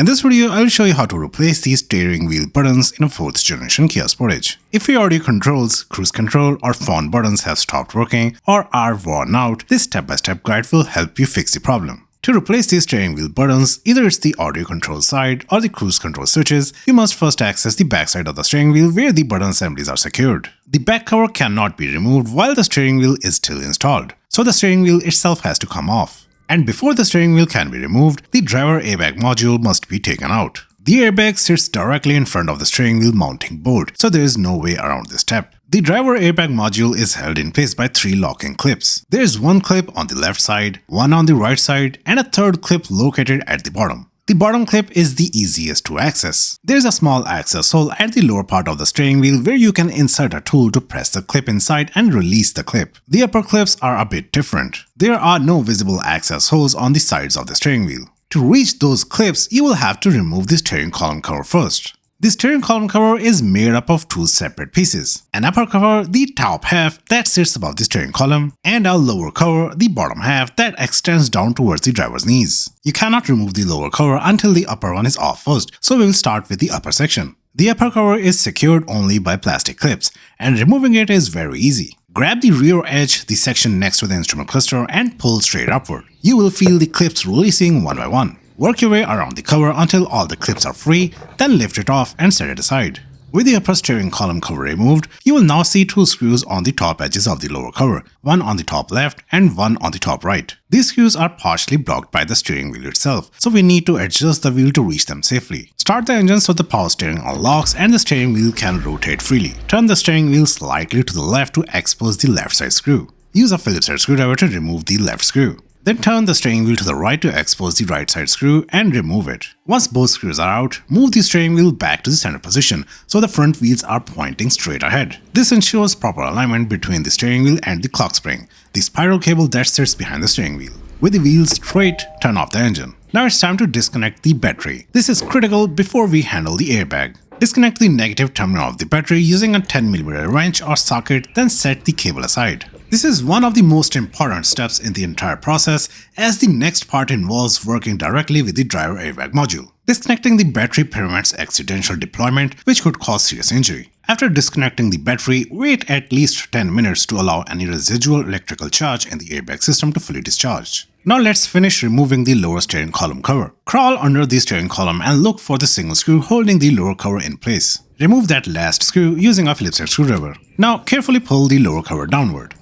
In this video, I will show you how to replace the steering wheel buttons in a 4th generation Kia Sportage. If your audio controls, cruise control or phone buttons have stopped working or are worn out, this step-by-step guide will help you fix the problem. To replace the steering wheel buttons, either it's the audio control side or the cruise control switches, you must first access the back side of the steering wheel where the button assemblies are secured. The back cover cannot be removed while the steering wheel is still installed, so the steering wheel itself has to come off. And before the steering wheel can be removed, the driver airbag module must be taken out. The airbag sits directly in front of the steering wheel mounting board, so there is no way around this step. The driver airbag module is held in place by 3 locking clips. There is one clip on the left side, one on the right side, and a third clip located at the bottom. The bottom clip is the easiest to access. There is a small access hole at the lower part of the steering wheel where you can insert a tool to press the clip inside and release the clip. The upper clips are a bit different. There are no visible access holes on the sides of the steering wheel. To reach those clips, you will have to remove the steering column cover first. The steering column cover is made up of 2 separate pieces. An upper cover, the top half that sits above the steering column, and a lower cover, the bottom half that extends down towards the driver's knees. You cannot remove the lower cover until the upper one is off first, so we will start with the upper section. The upper cover is secured only by plastic clips, and removing it is very easy. Grab the rear edge, the section next to the instrument cluster, and pull straight upward. You will feel the clips releasing one by one. Work your way around the cover until all the clips are free, then lift it off and set it aside. With the upper steering column cover removed, you will now see 2 screws on the top edges of the lower cover, one on the top left and one on the top right. These screws are partially blocked by the steering wheel itself, so we need to adjust the wheel to reach them safely. Start the engine so the power steering unlocks and the steering wheel can rotate freely. Turn the steering wheel slightly to the left to expose the left side screw. Use a Phillips head screwdriver to remove the left screw. Then turn the steering wheel to the right to expose the right side screw and remove it. Once both screws are out, move the steering wheel back to the center position so the front wheels are pointing straight ahead. This ensures proper alignment between the steering wheel and the clock spring, the spiral cable that sits behind the steering wheel. With the wheels straight, turn off the engine. Now it's time to disconnect the battery. This is critical before we handle the airbag. Disconnect the negative terminal of the battery using a 10mm wrench or socket, then set the cable aside. This is one of the most important steps in the entire process, as the next part involves working directly with the driver airbag module. Disconnecting the battery prevents accidental deployment, which could cause serious injury. After disconnecting the battery, wait at least 10 minutes to allow any residual electrical charge in the airbag system to fully discharge. Now let's finish removing the lower steering column cover. Crawl under the steering column and look for the single screw holding the lower cover in place. Remove that last screw using a Phillips head screwdriver. Now carefully pull the lower cover downward.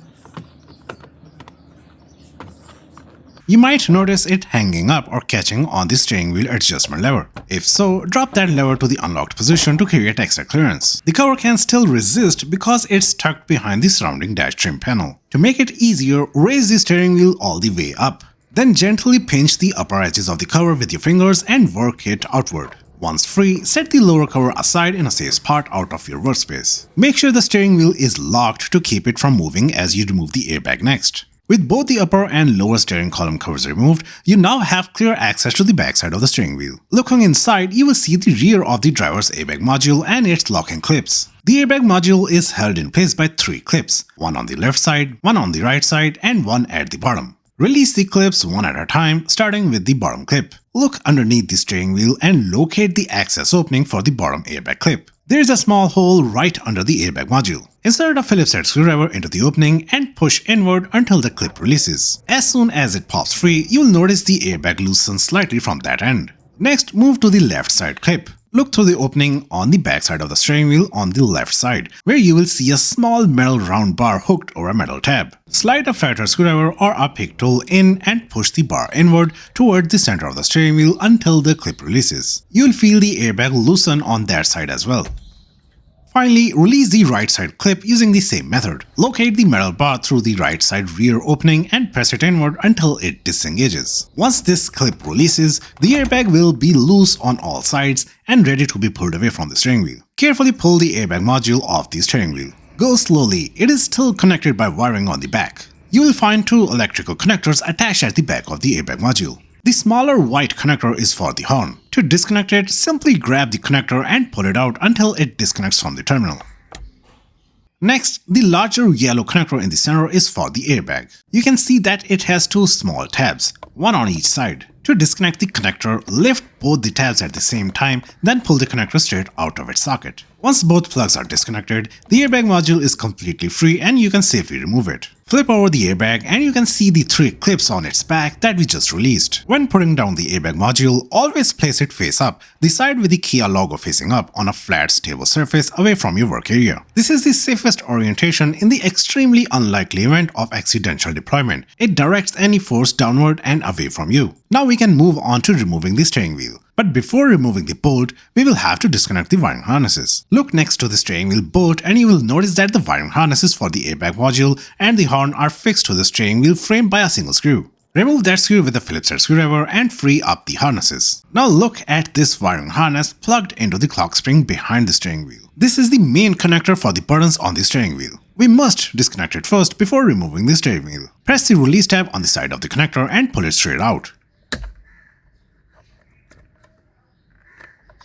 You might notice it hanging up or catching on the steering wheel adjustment lever. If so, drop that lever to the unlocked position to create extra clearance. The cover can still resist because it's tucked behind the surrounding dash trim panel. To make it easier, raise the steering wheel all the way up. Then gently pinch the upper edges of the cover with your fingers and work it outward. Once free, set the lower cover aside in a safe spot out of your workspace. Make sure the steering wheel is locked to keep it from moving as you remove the airbag next. With both the upper and lower steering column covers removed, you now have clear access to the backside of the steering wheel. Looking inside, you will see the rear of the driver's airbag module and its locking clips. The airbag module is held in place by 3 clips, one on the left side, one on the right side, and one at the bottom. Release the clips one at a time, starting with the bottom clip. Look underneath the steering wheel and locate the access opening for the bottom airbag clip. There is a small hole right under the airbag module. Insert a Phillips head screwdriver into the opening and push inward until the clip releases. As soon as it pops free, you will notice the airbag loosens slightly from that end. Next, move to the left side clip. Look through the opening on the back side of the steering wheel on the left side, where you will see a small metal round bar hooked over a metal tab. Slide a flathead screwdriver or a pick tool in and push the bar inward toward the center of the steering wheel until the clip releases. You will feel the airbag loosen on that side as well. Finally, release the right side clip using the same method. Locate the metal bar through the right side rear opening and press it inward until it disengages. Once this clip releases, the airbag will be loose on all sides and ready to be pulled away from the steering wheel. Carefully pull the airbag module off the steering wheel. Go slowly, it is still connected by wiring on the back. You will find 2 electrical connectors attached at the back of the airbag module. The smaller white connector is for the horn. To disconnect it, simply grab the connector and pull it out until it disconnects from the terminal. Next, the larger yellow connector in the center is for the airbag. You can see that it has 2 small tabs, one on each side. To disconnect the connector, lift both the tabs at the same time, then pull the connector straight out of its socket. Once both plugs are disconnected, the airbag module is completely free and you can safely remove it. Flip over the airbag and you can see the 3 clips on its back that we just released. When putting down the airbag module, always place it face up, the side with the Kia logo facing up on a flat, stable surface away from your work area. This is the safest orientation in the extremely unlikely event of accidental deployment. It directs any force downward and away from you. Now we can move on to removing the steering wheel. But before removing the bolt, we will have to disconnect the wiring harnesses. Look next to the steering wheel bolt and you will notice that the wiring harnesses for the airbag module and the horn are fixed to the steering wheel frame by a single screw. Remove that screw with a Phillips head screwdriver and free up the harnesses. Now look at this wiring harness plugged into the clock spring behind the steering wheel. This is the main connector for the buttons on the steering wheel. We must disconnect it first before removing the steering wheel. Press the release tab on the side of the connector and pull it straight out.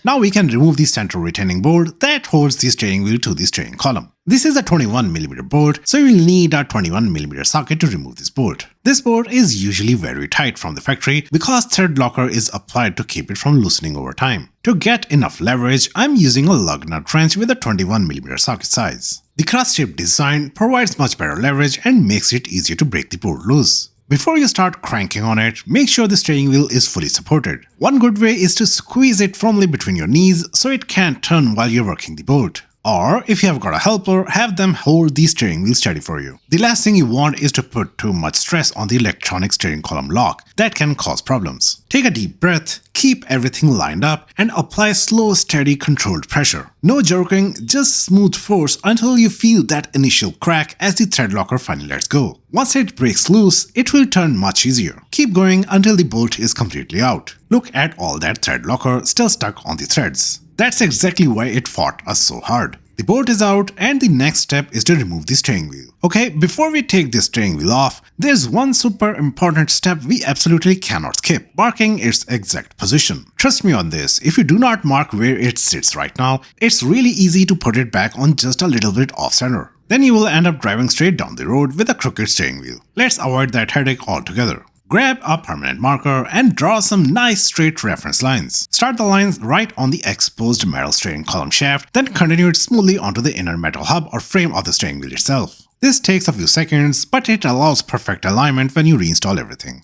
Now we can remove the central retaining bolt that holds the steering wheel to the steering column. This is a 21mm bolt, so you will need a 21mm socket to remove this bolt. This bolt is usually very tight from the factory because thread locker is applied to keep it from loosening over time. To get enough leverage, I'm using a lug nut wrench with a 21mm socket size. The cross-shaped design provides much better leverage and makes it easier to break the bolt loose. Before you start cranking on it, make sure the steering wheel is fully supported. One good way is to squeeze it firmly between your knees so it can't turn while you're working the bolt. Or, if you have got a helper, have them hold the steering wheel steady for you. The last thing you want is to put too much stress on the electronic steering column lock. That can cause problems. Take a deep breath, keep everything lined up, and apply slow, steady, controlled pressure. No jerking, just smooth force until you feel that initial crack as the thread locker finally lets go. Once it breaks loose, it will turn much easier. Keep going until the bolt is completely out. Look at all that thread locker still stuck on the threads. That's exactly why it fought us so hard. The bolt is out and the next step is to remove the steering wheel. Okay, before we take the steering wheel off, there's one super important step we absolutely cannot skip, marking its exact position. Trust me on this, if you do not mark where it sits right now, it's really easy to put it back on just a little bit off center. Then you will end up driving straight down the road with a crooked steering wheel. Let's avoid that headache altogether. Grab a permanent marker and draw some nice straight reference lines. Start the lines right on the exposed metal steering column shaft, then continue it smoothly onto the inner metal hub or frame of the steering wheel itself. This takes a few seconds, but it allows perfect alignment when you reinstall everything.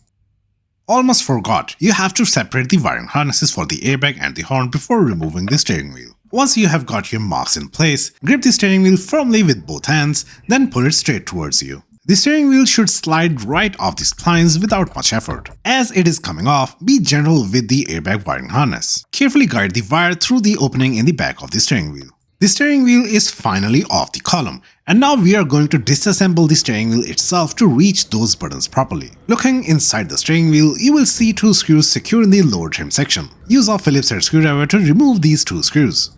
Almost forgot, you have to separate the wiring harnesses for the airbag and the horn before removing the steering wheel. Once you have got your marks in place, grip the steering wheel firmly with both hands, then pull it straight towards you. The steering wheel should slide right off the splines without much effort. As it is coming off, be gentle with the airbag wiring harness. Carefully guide the wire through the opening in the back of the steering wheel. The steering wheel is finally off the column, and now we are going to disassemble the steering wheel itself to reach those buttons properly. Looking inside the steering wheel, you will see 2 screws secured in the lower trim section. Use a Phillips head screwdriver to remove these 2 screws.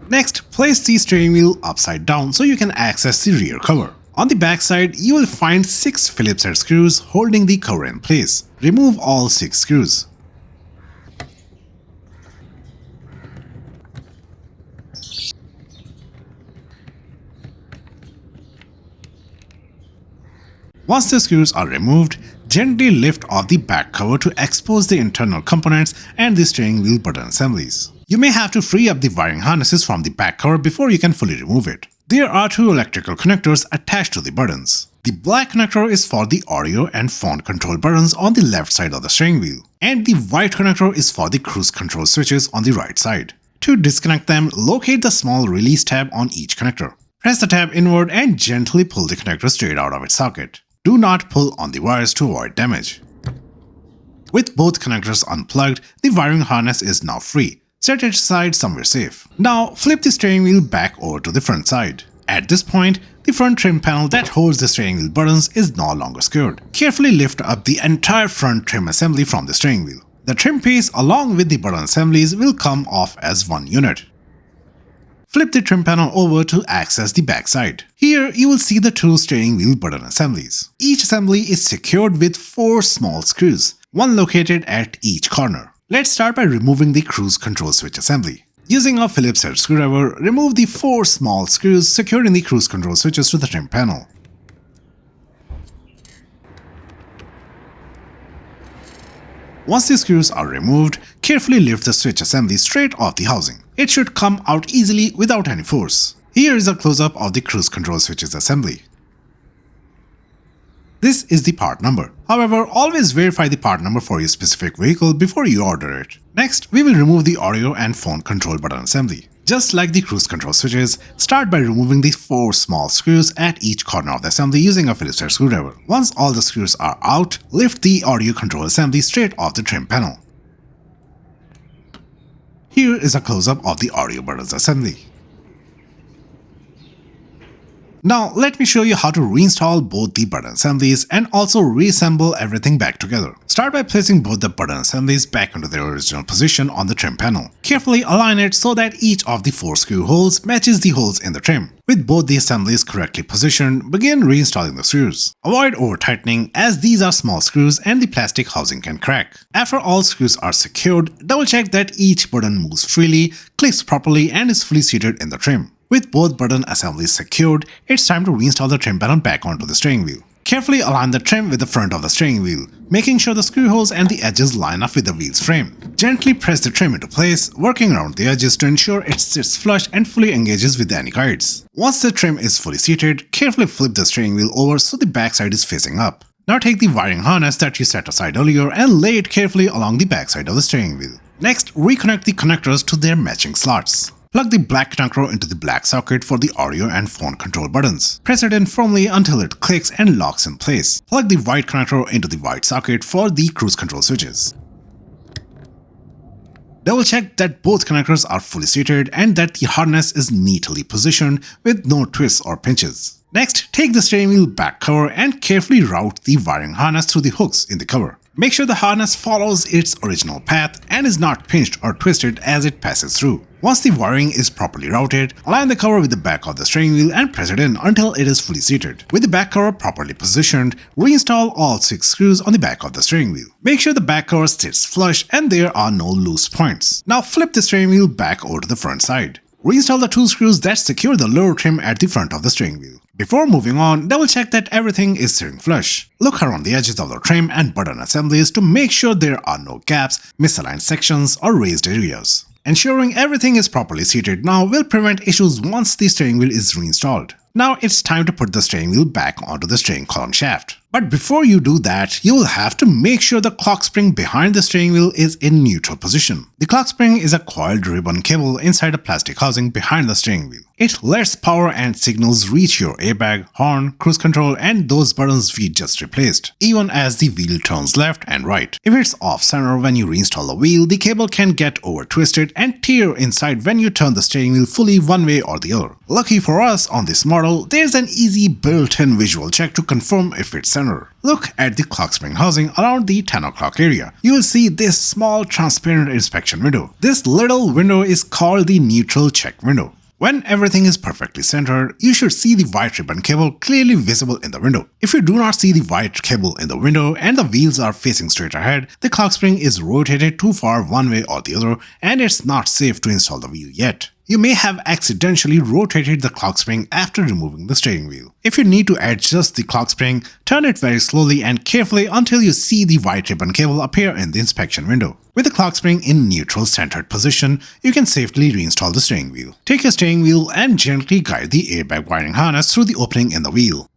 Next, place the steering wheel upside down so you can access the rear cover. On the back side, you will find 6 Phillips head screws holding the cover in place. Remove all 6 screws. Once the screws are removed, gently lift off the back cover to expose the internal components and the steering wheel button assemblies. You may have to free up the wiring harnesses from the back cover before you can fully remove it. There are 2 electrical connectors attached to the buttons. The black connector is for the audio and phone control buttons on the left side of the steering wheel, and the white connector is for the cruise control switches on the right side. To disconnect them, locate the small release tab on each connector. Press the tab inward and gently pull the connector straight out of its socket. Do not pull on the wires to avoid damage. With both connectors unplugged, the wiring harness is now free. Set it aside somewhere safe. Now flip the steering wheel back over to the front side. At this point, the front trim panel that holds the steering wheel buttons is no longer secured. Carefully lift up the entire front trim assembly from the steering wheel. The trim piece along with the button assemblies will come off as one unit. Flip the trim panel over to access the back side. Here you will see the 2 steering wheel button assemblies. Each assembly is secured with 4 small screws, one located at each corner. Let's start by removing the cruise control switch assembly. Using a Phillips head screwdriver, remove the 4 small screws secured in the cruise control switches to the trim panel. Once the screws are removed, carefully lift the switch assembly straight off the housing. It should come out easily without any force. Here is a close-up of the cruise control switches assembly. This is the part number. However, always verify the part number for your specific vehicle before you order it. Next, we will remove the audio and phone control button assembly. Just like the cruise control switches, start by removing the 4 small screws at each corner of the assembly using a Phillips head screwdriver. Once all the screws are out, lift the audio control assembly straight off the trim panel. Here is a close-up of the audio buttons assembly. Now let me show you how to reinstall both the button assemblies and also reassemble everything back together. Start by placing both the button assemblies back into their original position on the trim panel. Carefully align it so that each of the 4 screw holes matches the holes in the trim. With both the assemblies correctly positioned, begin reinstalling the screws. Avoid over-tightening as these are small screws and the plastic housing can crack. After all screws are secured, double check that each button moves freely, clicks properly and is fully seated in the trim. With both button assemblies secured, it's time to reinstall the trim panel back onto the steering wheel. Carefully align the trim with the front of the steering wheel, making sure the screw holes and the edges line up with the wheel's frame. Gently press the trim into place, working around the edges to ensure it sits flush and fully engages with any guides. Once the trim is fully seated, carefully flip the steering wheel over so the backside is facing up. Now take the wiring harness that you set aside earlier and lay it carefully along the backside of the steering wheel. Next, reconnect the connectors to their matching slots. Plug the black connector into the black socket for the audio and phone control buttons. Press it in firmly until it clicks and locks in place. Plug the white connector into the white socket for the cruise control switches. Double check that both connectors are fully seated and that the harness is neatly positioned with no twists or pinches. Next, take the steering wheel back cover and carefully route the wiring harness through the hooks in the cover. Make sure the harness follows its original path and is not pinched or twisted as it passes through. Once the wiring is properly routed, align the cover with the back of the steering wheel and press it in until it is fully seated. With the back cover properly positioned, reinstall all 6 screws on the back of the steering wheel. Make sure the back cover sits flush and there are no loose points. Now flip the steering wheel back over to the front side. Reinstall the 2 screws that secure the lower trim at the front of the steering wheel. Before moving on, double check that everything is sitting flush. Look around the edges of the trim and button assemblies to make sure there are no gaps, misaligned sections, or raised areas. Ensuring everything is properly seated now will prevent issues once the steering wheel is reinstalled. Now it's time to put the steering wheel back onto the steering column shaft. But before you do that, you will have to make sure the clock spring behind the steering wheel is in neutral position. The clock spring is a coiled ribbon cable inside a plastic housing behind the steering wheel. It lets power and signals reach your airbag, horn, cruise control and those buttons we just replaced, even as the wheel turns left and right. If it's off center when you reinstall the wheel, the cable can get over twisted and tear inside when you turn the steering wheel fully one way or the other. Lucky for us, on this model, there's an easy built-in visual check to confirm if it's center. Look at the clock spring housing around the 10 o'clock area. You will see this small transparent inspection window. This little window is called the neutral check window. When everything is perfectly centered, you should see the white ribbon cable clearly visible in the window. If you do not see the white cable in the window and the wheels are facing straight ahead, the clock spring is rotated too far one way or the other and it's not safe to install the wheel yet. You may have accidentally rotated the clock spring after removing the steering wheel. If you need to adjust the clock spring, turn it very slowly and carefully until you see the white ribbon cable appear in the inspection window. With the clock spring in neutral centered position, you can safely reinstall the steering wheel. Take your steering wheel and gently guide the airbag wiring harness through the opening in the wheel.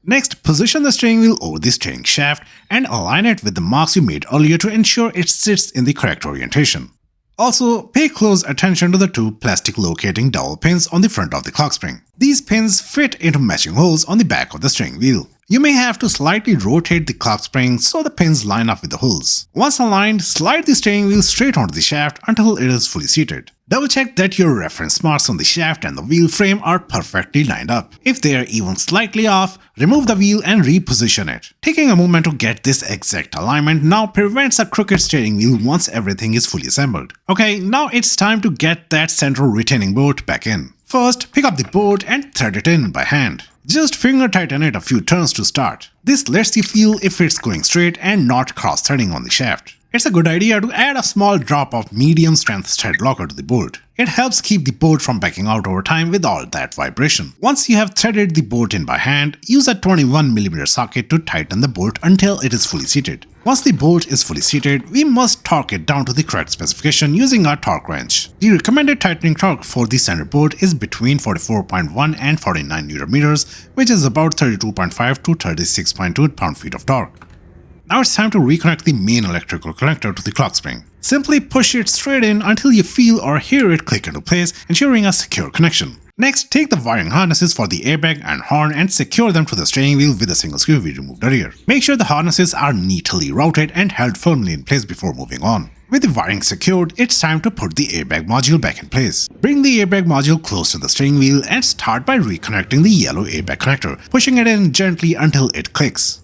Next, position the steering wheel over the steering shaft and align it with the marks you made earlier to ensure it sits in the correct orientation. Also, pay close attention to the 2 plastic locating dowel pins on the front of the clock spring. These pins fit into matching holes on the back of the steering wheel. You may have to slightly rotate the clock spring so the pins line up with the holes. Once aligned, slide the steering wheel straight onto the shaft until it is fully seated. Double check that your reference marks on the shaft and the wheel frame are perfectly lined up. If they are even slightly off, remove the wheel and reposition it. Taking a moment to get this exact alignment now prevents a crooked steering wheel once everything is fully assembled. Okay, now it's time to get that central retaining bolt back in. First, pick up the bolt and thread it in by hand. Just finger tighten it a few turns to start. This lets you feel if it's going straight and not cross-threading on the shaft. It's a good idea to add a small drop of medium-strength stud locker to the bolt. It helps keep the bolt from backing out over time with all that vibration. Once you have threaded the bolt in by hand, use a 21mm socket to tighten the bolt until it is fully seated. Once the bolt is fully seated, we must torque it down to the correct specification using our torque wrench. The recommended tightening torque for the standard bolt is between 44.1 and 49 Nm, which is about 32.5 to 36.2 pound-feet of torque. Now it's time to reconnect the main electrical connector to the clock spring. Simply push it straight in until you feel or hear it click into place, ensuring a secure connection. Next, take the wiring harnesses for the airbag and horn and secure them to the steering wheel with a single screw we removed earlier. Make sure the harnesses are neatly routed and held firmly in place before moving on. With the wiring secured, it's time to put the airbag module back in place. Bring the airbag module close to the steering wheel and start by reconnecting the yellow airbag connector, pushing it in gently until it clicks.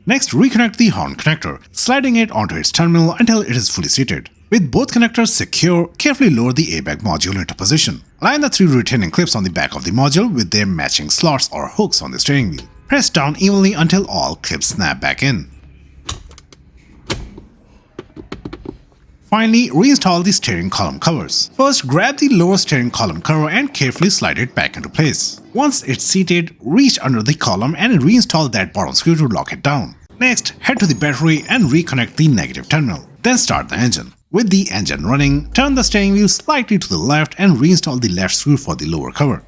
Next, reconnect the horn connector, sliding it onto its terminal until it is fully seated. With both connectors secure, carefully lower the airbag module into position. Align the 3 retaining clips on the back of the module with their matching slots or hooks on the steering wheel. Press down evenly until all clips snap back in. Finally, reinstall the steering column covers. First, grab the lower steering column cover and carefully slide it back into place. Once it's seated, reach under the column and reinstall that bottom screw to lock it down. Next, head to the battery and reconnect the negative terminal. Then start the engine. With the engine running, turn the steering wheel slightly to the left and reinstall the left screw for the lower cover.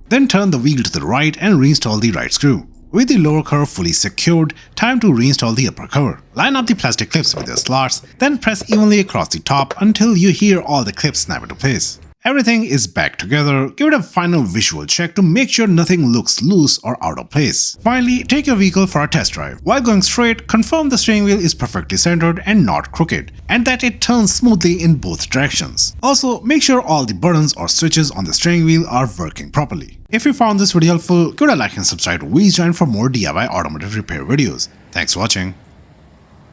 Then turn the wheel to the right and reinstall the right screw. With the lower cover fully secured, time to reinstall the upper cover. Line up the plastic clips with their slots, then press evenly across the top until you hear all the clips snap into place. Everything is back together. Give it a final visual check to make sure nothing looks loose or out of place. Finally, take your vehicle for a test drive. While going straight, confirm the steering wheel is perfectly centered and not crooked, and that it turns smoothly in both directions. Also, make sure all the buttons or switches on the steering wheel are working properly. If you found this video helpful, give it a like and subscribe to WheelsJoint for more DIY automotive repair videos. Thanks for watching.